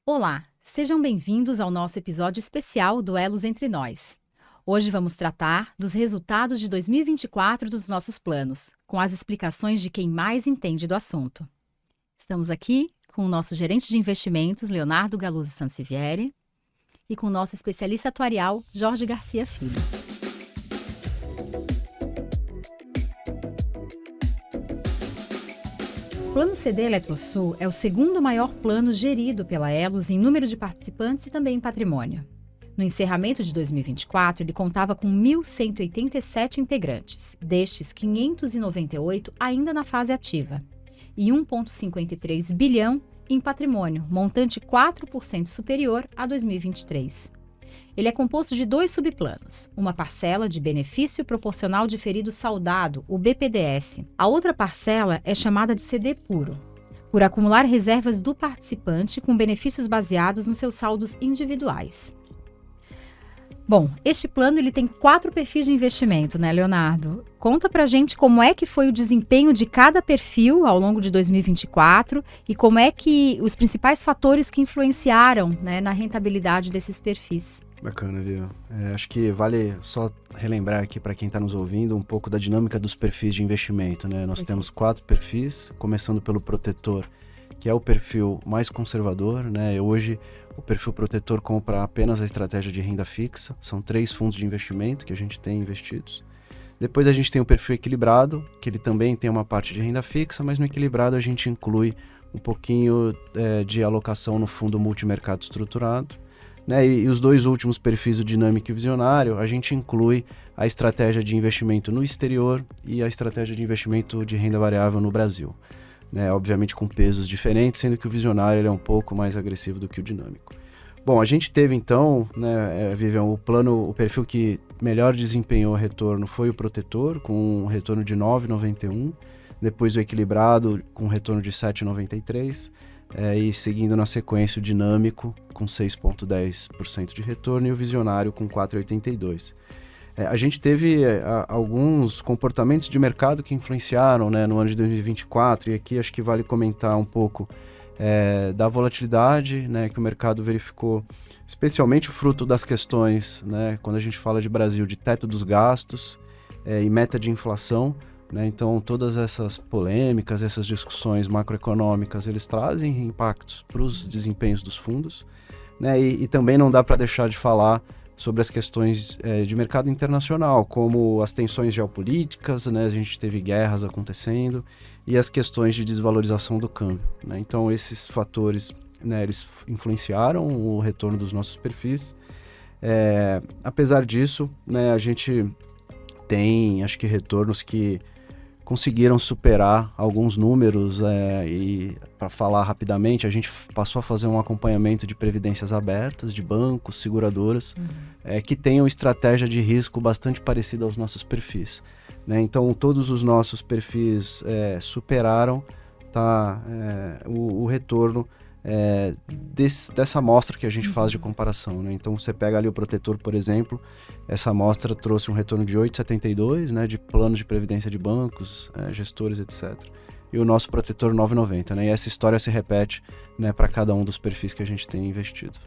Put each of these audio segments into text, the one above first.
Olá, sejam bem-vindos ao nosso episódio especial do Elos Entre Nós. Hoje vamos tratar dos resultados de 2024 dos nossos planos, com as explicações de quem mais entende do assunto. Estamos aqui com o nosso gerente de investimentos, Leonardo Galuzzi Sansivieri, e com o nosso especialista atuarial, Jorge Garcia Filho. O Plano CD Eletrosul é o segundo maior plano gerido pela Elos em número de participantes e também em patrimônio. No encerramento de 2024, ele contava com 1.187 integrantes, destes 598 ainda na fase ativa, e 1,53 bilhão em patrimônio, montante 4% superior a 2023. Ele é composto de 2 subplanos, uma parcela de benefício proporcional diferido saudado, o BPDS. A outra parcela é chamada de CD puro, por acumular reservas do participante com benefícios baseados nos seus saldos individuais. Bom, este plano ele tem 4 perfis de investimento, né, Leonardo? Conta pra gente como é que foi o desempenho de cada perfil ao longo de 2024 e como é que os principais fatores que influenciaram, né, na rentabilidade desses perfis. Bacana, viu? Acho que vale só relembrar aqui para quem está nos ouvindo um pouco da dinâmica dos perfis de investimento, né? Nós temos 4 perfis, começando pelo protetor, que é o perfil mais conservador, né? Hoje o perfil protetor compra apenas a estratégia de renda fixa, são 3 fundos de investimento que a gente tem investidos. Depois a gente tem o perfil equilibrado, que ele também tem uma parte de renda fixa, mas no equilibrado a gente inclui um pouquinho de alocação no fundo multimercado estruturado. Né, e os 2 últimos perfis, o dinâmico e o visionário, a gente inclui a estratégia de investimento no exterior e a estratégia de investimento de renda variável no Brasil. Né, obviamente com pesos diferentes, sendo que o visionário ele é um pouco mais agressivo do que o dinâmico. Bom, a gente teve então, né, Vivian, o perfil que melhor desempenhou o retorno foi o protetor, com um retorno de 9,91, depois o equilibrado com um retorno de 7,93, e seguindo na sequência o dinâmico com 6,10% de retorno e o visionário com 4,82%. A gente teve alguns comportamentos de mercado que influenciaram, né, no ano de 2024, e aqui acho que vale comentar um pouco da volatilidade, né, que o mercado verificou, especialmente o fruto das questões, né, quando a gente fala de Brasil, de teto dos gastos e meta de inflação. Né? Então, todas essas polêmicas, essas discussões macroeconômicas, eles trazem impactos para os desempenhos dos fundos. Né? E também não dá para deixar de falar sobre as questões de mercado internacional, como as tensões geopolíticas, né? A gente teve guerras acontecendo, e as questões de desvalorização do câmbio. Né? Então, esses fatores, né, eles influenciaram o retorno dos nossos perfis. Apesar disso, né, a gente tem, acho que, retornos que conseguiram superar alguns números, e para falar rapidamente, a gente passou a fazer um acompanhamento de previdências abertas, de bancos, seguradoras, que tenham estratégia de risco bastante parecida aos nossos perfis. Né? Então, todos os nossos perfis superaram o retorno dessa amostra que a gente faz de comparação. Né? Então, você pega ali o protetor, por exemplo, essa amostra trouxe um retorno de 8,72, né, de planos de previdência de bancos, gestores, etc. E o nosso protetor 9,90. Né? E essa história se repete, né, para cada um dos perfis que a gente tem investido.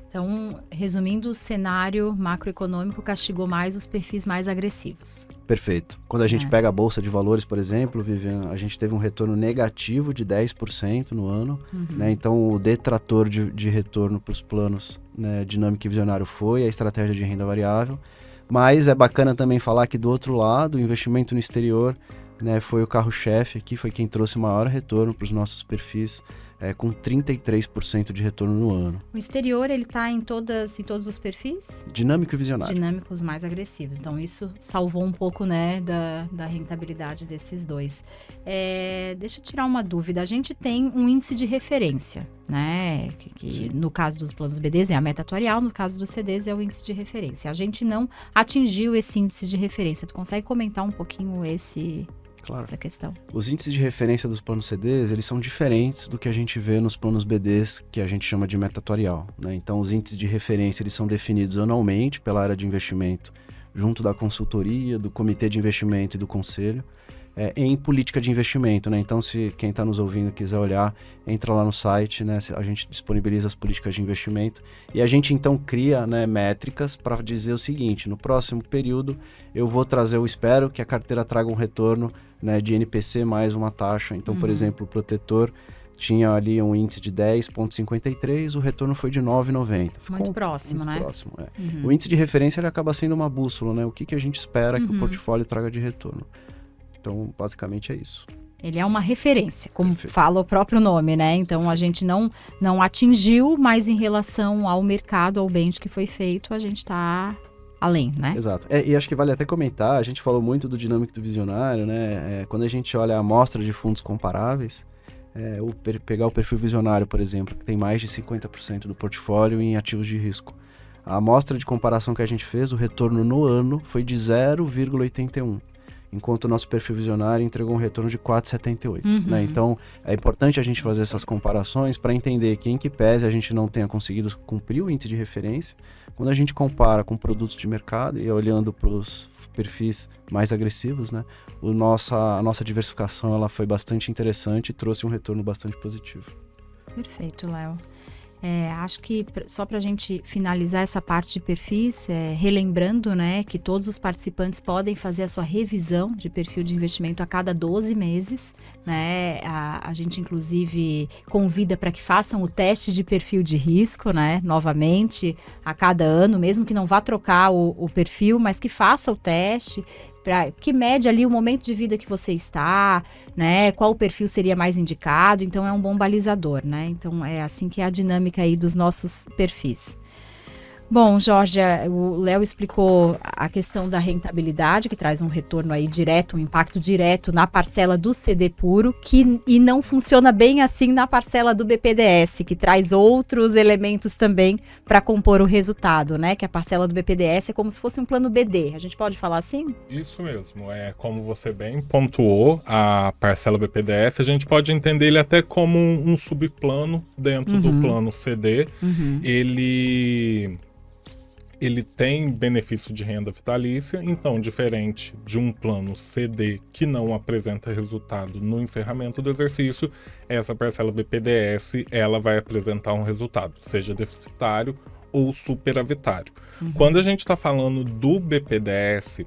Então, resumindo, o cenário macroeconômico castigou mais os perfis mais agressivos. Perfeito. Quando a gente pega a Bolsa de Valores, por exemplo, Vivian, a gente teve um retorno negativo de 10% no ano. Né? Então, o detrator de retorno para os planos, né, dinâmico e visionário foi a estratégia de renda variável. Mas é bacana também falar que, do outro lado, o investimento no exterior, né, foi o carro-chefe aqui, foi quem trouxe maior retorno para os nossos perfis, com 33% de retorno no ano. O exterior, ele está em todos os perfis? Dinâmico e visionário. Dinâmicos mais agressivos. Então, isso salvou um pouco, né, da rentabilidade desses 2. Deixa eu tirar uma dúvida. A gente tem um índice de referência, né? Que no caso dos planos BDs é a meta atuarial, no caso dos CDs é o índice de referência. A gente não atingiu esse índice de referência. Tu consegue comentar um pouquinho Claro. essa questão? Os índices de referência dos planos CDs, eles são diferentes do que a gente vê nos planos BDs, que a gente chama de meta atuarial. Né? Então, os índices de referência, eles são definidos anualmente pela área de investimento, junto da consultoria, do comitê de investimento e do conselho. em política de investimento, né? Então, se quem está nos ouvindo quiser olhar, entra lá no site, né? A gente disponibiliza as políticas de investimento e a gente então cria, né, métricas para dizer o seguinte: no próximo período eu vou trazer, eu espero que a carteira traga um retorno, né, de NPC mais uma taxa. Então, por exemplo, o protetor tinha ali um índice de 10,53, o retorno foi de 9,90. Muito próximo, muito né? próximo, O índice de referência ele acaba sendo uma bússola, né? O que a gente espera que o portfólio traga de retorno. Então, basicamente é isso. Ele é uma referência, como Perfeito. fala o próprio nome, né? Então, a gente não atingiu, mas em relação ao mercado, ao bench que foi feito, a gente está além, né? Exato. E acho que vale até comentar, a gente falou muito do dinâmico do visionário, né? Quando a gente olha a amostra de fundos comparáveis, pegar o perfil visionário, por exemplo, que tem mais de 50% do portfólio em ativos de risco. A amostra de comparação que a gente fez, o retorno no ano foi de 0,81. Enquanto o nosso perfil visionário entregou um retorno de 4,78. Né? Então, é importante a gente fazer essas comparações para entender que, em que pese a gente não tenha conseguido cumprir o índice de referência, quando a gente compara com produtos de mercado e olhando para os perfis mais agressivos, né, a nossa diversificação ela foi bastante interessante e trouxe um retorno bastante positivo. Perfeito, Léo. Acho que só para a gente finalizar essa parte de perfis, relembrando, né, que todos os participantes podem fazer a sua revisão de perfil de investimento a cada 12 meses. Né? A gente, inclusive, convida para que façam o teste de perfil de risco, né, novamente, a cada ano, mesmo que não vá trocar o perfil, mas que faça o teste, que mede ali o momento de vida que você está, né? Qual o perfil seria mais indicado. Então, é um bom balizador, né? Então, é assim que é a dinâmica aí dos nossos perfis. Bom, Jorge, o Léo explicou a questão da rentabilidade, que traz um retorno aí direto, um impacto direto na parcela do CD puro, e não funciona bem assim na parcela do BPDS, que traz outros elementos também para compor o resultado, né? Que a parcela do BPDS é como se fosse um plano BD. A gente pode falar assim? Isso mesmo. Como você bem pontuou, a parcela BPDS, a gente pode entender ele até como um subplano dentro do plano CD. Ele tem benefício de renda vitalícia, então, diferente de um plano CD que não apresenta resultado no encerramento do exercício, essa parcela BPDS ela vai apresentar um resultado, seja deficitário ou superavitário. Quando a gente está falando do BPDS,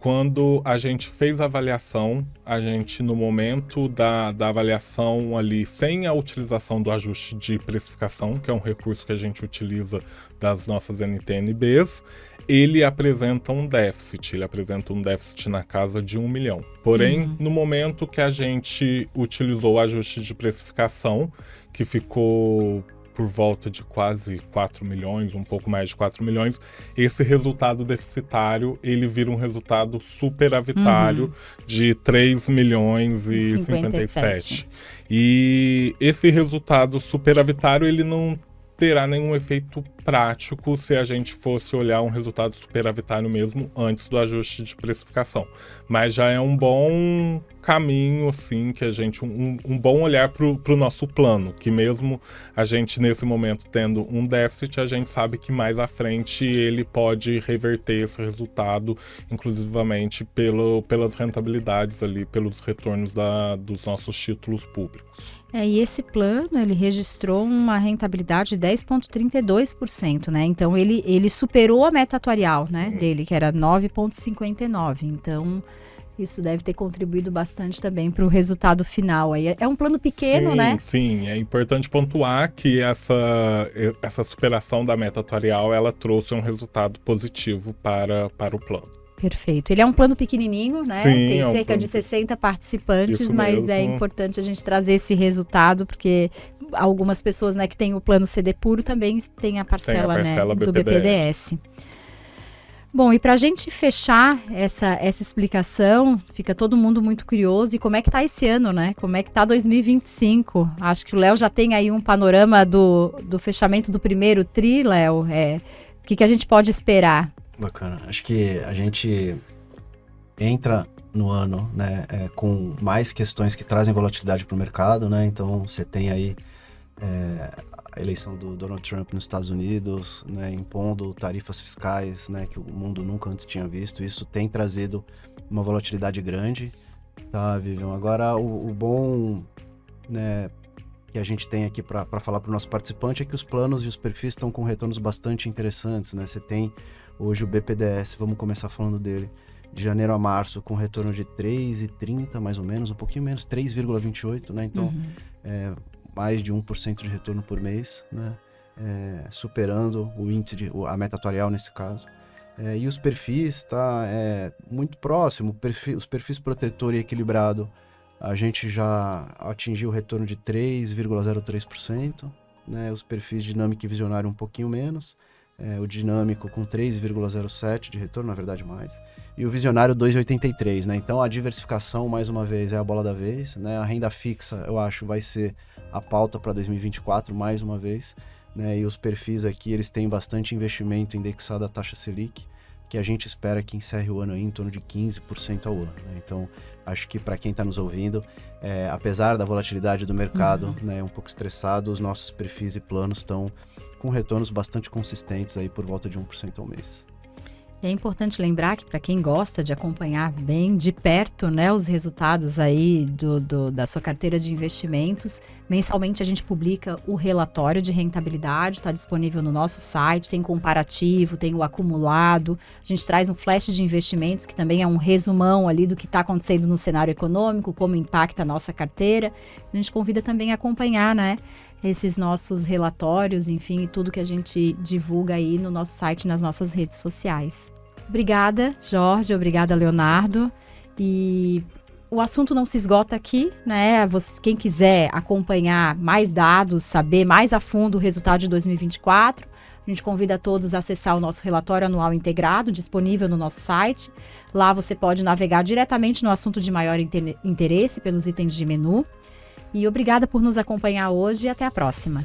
quando a gente fez a avaliação, a gente, no momento da avaliação ali, sem a utilização do ajuste de precificação, que é um recurso que a gente utiliza das nossas NTNBs, ele apresenta um déficit. Ele apresenta um déficit na casa de 1 milhão. Porém, no momento que a gente utilizou o ajuste de precificação, que ficou por volta de quase 4 milhões, um pouco mais de 4 milhões, esse resultado deficitário, ele vira um resultado superavitário de 3 milhões e 57. E esse resultado superavitário, ele não terá nenhum efeito prático se a gente fosse olhar um resultado superavitário mesmo antes do ajuste de precificação. Mas já é um bom caminho, assim, que a gente, um bom olhar para o nosso plano, que mesmo a gente nesse momento tendo um déficit, a gente sabe que mais à frente ele pode reverter esse resultado, inclusivamente pelas rentabilidades ali, pelos retornos dos nossos títulos públicos. E esse plano, ele registrou uma rentabilidade de 10,32%, né? Então, ele superou a meta atuarial, né, dele, que era 9,59%. Então, isso deve ter contribuído bastante também para o resultado final. Aí é um plano pequeno, né? Sim, é importante pontuar que essa superação da meta atuarial, ela trouxe um resultado positivo para o plano. Perfeito. Ele é um plano pequenininho, né? Sim, tem cerca de 60 participantes, mas é importante a gente trazer esse resultado, porque algumas pessoas, né, que têm o plano CD puro também têm a parcela, né, do BPDS. Bom, e para a gente fechar essa explicação, fica todo mundo muito curioso, e como é que tá esse ano, né? Como é que tá 2025? Acho que o Léo já tem aí um panorama do fechamento do primeiro tri, Léo. O que a gente pode esperar? Bacana. Acho que a gente entra no ano, né, com mais questões que trazem volatilidade para o mercado, né? Então, você tem aí a eleição do Donald Trump nos Estados Unidos, né, impondo tarifas fiscais, né, que o mundo nunca antes tinha visto. Isso tem trazido uma volatilidade grande Tá, Vivian. Agora, o bom, né, que a gente tem aqui para falar para o nosso participante é que os planos e os perfis estão com retornos bastante interessantes, né? Você tem hoje o BPDS, vamos começar falando dele, de janeiro a março, com retorno de 3,30 mais ou menos, um pouquinho menos, 3,28, né? Então, mais de 1% de retorno por mês, né? Superando o índice, a meta atuarial nesse caso. E os perfis, tá muito próximo, os perfis protetor e equilibrado, a gente já atingiu o retorno de 3,03%, né? Os perfis dinâmico e visionário um pouquinho menos, o dinâmico com 3,07% de retorno, na verdade mais, e o visionário 2,83%, né? Então a diversificação, mais uma vez, é a bola da vez, né? A renda fixa, eu acho, vai ser a pauta para 2024, mais uma vez, né? E os perfis aqui, eles têm bastante investimento indexado à taxa Selic, que a gente espera que encerre o ano aí em torno de 15% ao ano, né? Então, acho que para quem está nos ouvindo, apesar da volatilidade do mercado, né, um pouco estressado, os nossos perfis e planos estão com retornos bastante consistentes aí por volta de 1% ao mês. É importante lembrar que para quem gosta de acompanhar bem de perto, né, os resultados aí da sua carteira de investimentos, mensalmente a gente publica o relatório de rentabilidade, está disponível no nosso site, tem comparativo, tem o acumulado, a gente traz um flash de investimentos que também é um resumão ali do que está acontecendo no cenário econômico, como impacta a nossa carteira. A gente convida também a acompanhar, né, esses nossos relatórios, enfim, e tudo que a gente divulga aí no nosso site, nas nossas redes sociais. Obrigada, Jorge, obrigada, Leonardo. E o assunto não se esgota aqui, né? Quem quiser acompanhar mais dados, saber mais a fundo o resultado de 2024, a gente convida a todos a acessar o nosso relatório anual integrado, disponível no nosso site. Lá você pode navegar diretamente no assunto de maior interesse pelos itens de menu. E obrigada por nos acompanhar hoje e até a próxima.